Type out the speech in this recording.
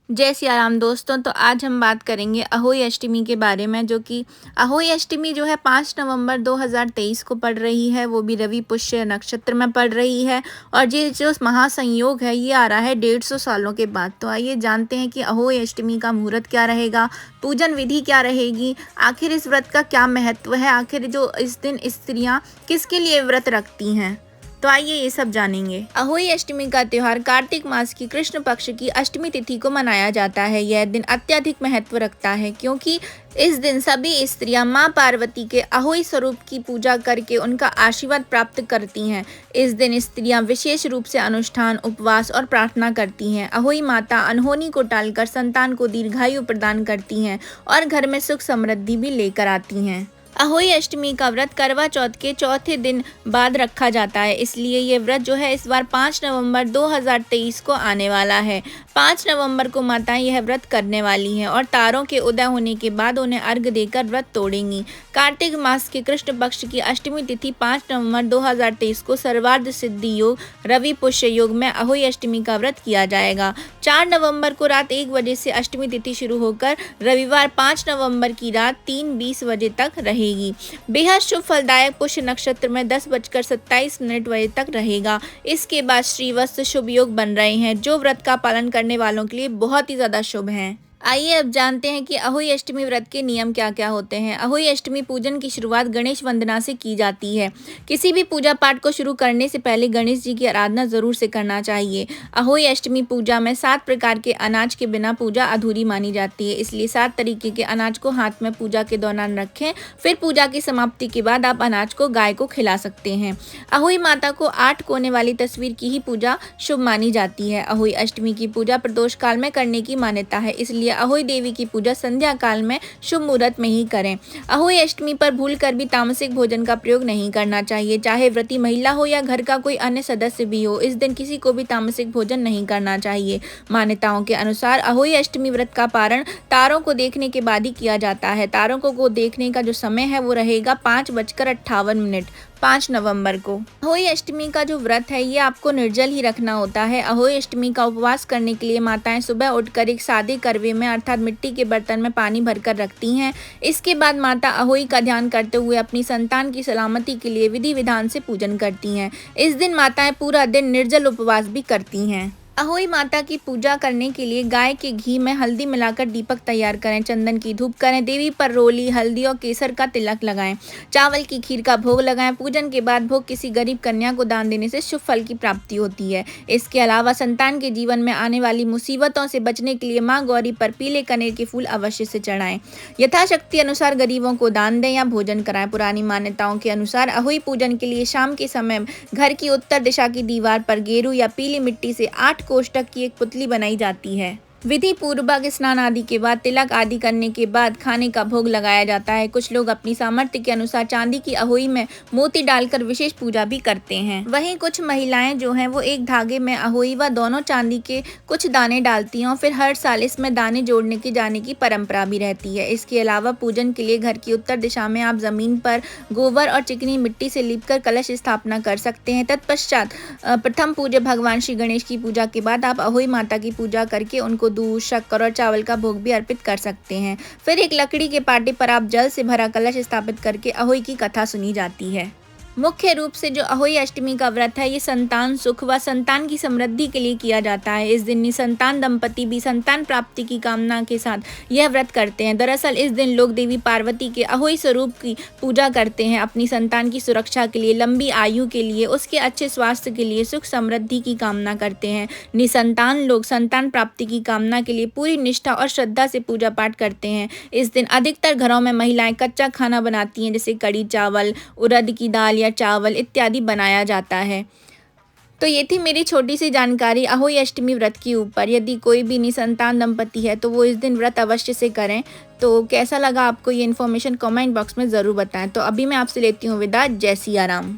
जय सिया राम दोस्तों। तो आज हम बात करेंगे अहोई अष्टमी के बारे में, जो कि अहोई अष्टमी जो है 5 नवंबर 2023 को पड़ रही है, वो भी रवि पुष्य नक्षत्र में पड़ रही है। और ये जो महासंयोग है ये आ रहा है 150 सालों के बाद। तो आइए जानते हैं कि अहोई अष्टमी का मुहूर्त क्या रहेगा, पूजन विधि क्या रहेगी, आखिर इस व्रत का क्या महत्व है, आखिर जो इस दिन स्त्रियाँ किसके लिए व्रत रखती हैं। तो आइए ये सब जानेंगे। अहोई अष्टमी का त्योहार कार्तिक मास की कृष्ण पक्ष की अष्टमी तिथि को मनाया जाता है। यह दिन अत्यधिक महत्व रखता है क्योंकि इस दिन सभी स्त्रियां मां पार्वती के अहोई स्वरूप की पूजा करके उनका आशीर्वाद प्राप्त करती हैं। इस दिन स्त्रियां विशेष रूप से अनुष्ठान, उपवास और प्रार्थना करती हैं। अहोई माता अनहोनी को टालकर संतान को दीर्घायु प्रदान करती हैं और घर में सुख समृद्धि भी लेकर आती हैं। अहोई अष्टमी का व्रत करवा चौथ के चौथे दिन बाद रखा जाता है, इसलिए ये व्रत जो है इस बार 5 नवंबर 2023 को आने वाला है। 5 नवंबर को माताएं यह व्रत करने वाली हैं और तारों के उदय होने के बाद उन्हें अर्घ्य देकर व्रत तोड़ेंगी। कार्तिक मास के कृष्ण पक्ष की अष्टमी तिथि 5 नवंबर 2023 को सर्वार्ध सिद्धि योग रवि पुष्य योग में अहोई अष्टमी का व्रत किया जाएगा। 4 नवंबर को रात 1 बजे से अष्टमी तिथि शुरू होकर रविवार 5 नवंबर की रात 3:20 बजे तक रहेगी। बेहद शुभ फलदायक पुष्य नक्षत्र में 10:27 बजे तक रहेगा। इसके बाद श्रीवत्स शुभ योग बन रहे हैं, जो व्रत का पालन करने वालों के लिए बहुत ही ज्यादा शुभ हैं। आइए अब जानते हैं कि अहोई अष्टमी व्रत के नियम क्या क्या होते हैं। अहोई अष्टमी पूजन की शुरुआत गणेश वंदना से की जाती है। किसी भी पूजा पाठ को शुरू करने से पहले गणेश जी की आराधना जरूर से करना चाहिए। अहोई अष्टमी पूजा में 7 प्रकार के अनाज के बिना पूजा अधूरी मानी जाती है, इसलिए 7 तरीके के अनाज को हाथ में पूजा के दौरान रखें। फिर पूजा की समाप्ति के बाद आप अनाज को गाय को खिला सकते हैं। अहोई माता को 8 कोने वाली तस्वीर की ही पूजा शुभ मानी जाती है। अहोई अष्टमी की पूजा प्रदोष काल में करने की मान्यता है, इसलिए अहोई देवी की पूजा संध्या काल में शुभ मुहूर्त में ही करें। अहोई अष्टमी पर भूलकर भी तामसिक भोजन का प्रयोग नहीं करना चाहिए, चाहे व्रती महिला हो या घर का कोई अन्य सदस्य भी हो। इस दिन किसी को भी तामसिक भोजन नहीं करना चाहिए। मान्यताओं के अनुसार अहोई अष्टमी व्रत का पारण तारों को देखने के बाद ही किया जाता है। तारों को देखने का जो समय है वो रहेगा 5:58 5 नवंबर को। अहोई अष्टमी का जो व्रत है ये आपको निर्जल ही रखना होता है। अहोई अष्टमी का उपवास करने के लिए माताएं सुबह उठकर एक सादे करवे में अर्थात मिट्टी के बर्तन में पानी भरकर रखती हैं। इसके बाद माता अहोई का ध्यान करते हुए अपनी संतान की सलामती के लिए विधि विधान से पूजन करती हैं। इस दिन माताएं पूरा दिन निर्जल उपवास भी करती हैं। अहोई माता की पूजा करने के लिए गाय के घी में हल्दी मिलाकर दीपक तैयार करें, चंदन की धूप करें, देवी पर रोली, हल्दी और केसर का तिलक लगाएं, चावल की खीर का भोग लगाएं। पूजन के बाद भोग किसी गरीब कन्या को दान देने से शुभ फल की प्राप्ति होती है। इसके अलावा संतान के जीवन में आने वाली मुसीबतों से बचने के लिए माँ गौरी पर पीले कनेर के फूल अवश्य से चढ़ाएं। यथाशक्ति अनुसार गरीबों को दान दें या भोजन कराएं। पुरानी मान्यताओं के अनुसार अहोई पूजन के लिए शाम के समय घर की उत्तर दिशा की दीवार पर गेरू या पीली मिट्टी से 8 कोष्ठक की एक पुतली बनाई जाती है। विधि पूर्वक स्नान आदि के बाद तिलक आदि करने के बाद खाने का भोग लगाया जाता है। कुछ लोग अपनी सामर्थ्य के अनुसार चांदी की अहोई में मोती डालकर विशेष पूजा भी करते हैं। वहीं कुछ महिलाएं जो हैं वो एक धागे में अहोई व दोनों चांदी के कुछ दाने डालती हैं और फिर हर साल इसमें दाने जोड़ने की जाने की परंपरा भी रहती है। इसके अलावा पूजन के लिए घर की उत्तर दिशा में आप जमीन पर गोबर और चिकनी मिट्टी से लीपकर कलश स्थापना कर सकते हैं। तत्पश्चात प्रथम पूज्य भगवान श्री गणेश की पूजा के बाद आप अहोई माता की पूजा करके उनको दूध, शक्कर और चावल का भोग भी अर्पित कर सकते हैं। फिर एक लकड़ी के पाटे पर आप जल से भरा कलश स्थापित करके अहोई की कथा सुनी जाती है। मुख्य रूप से जो अहोई अष्टमी का व्रत है ये संतान सुख व संतान की समृद्धि के लिए किया जाता है। इस दिन निसंतान दंपति भी संतान प्राप्ति की कामना के साथ यह व्रत करते हैं। दरअसल इस दिन लोग देवी पार्वती के अहोई स्वरूप की पूजा करते हैं, अपनी संतान की सुरक्षा के लिए, लंबी आयु के लिए, उसके अच्छे स्वास्थ्य के लिए, सुख समृद्धि की कामना करते हैं। निसंतान लोग संतान प्राप्ति की कामना के लिए पूरी निष्ठा और श्रद्धा से पूजा पाठ करते हैं। इस दिन अधिकतर घरों में महिलाएं कच्चा खाना बनाती हैं, जैसे कड़ी चावल, उड़द की दाल चावल इत्यादि बनाया जाता है। तो ये थी मेरी छोटी सी जानकारी अहोई अष्टमी व्रत के ऊपर। यदि कोई भी निसंतान दंपति है तो वो इस दिन व्रत अवश्य से करें। तो कैसा लगा आपको ये इन्फॉर्मेशन कमेंट बॉक्स में ज़रूर बताएं। तो अभी मैं आपसे लेती हूँ विदा। जय सिया राम।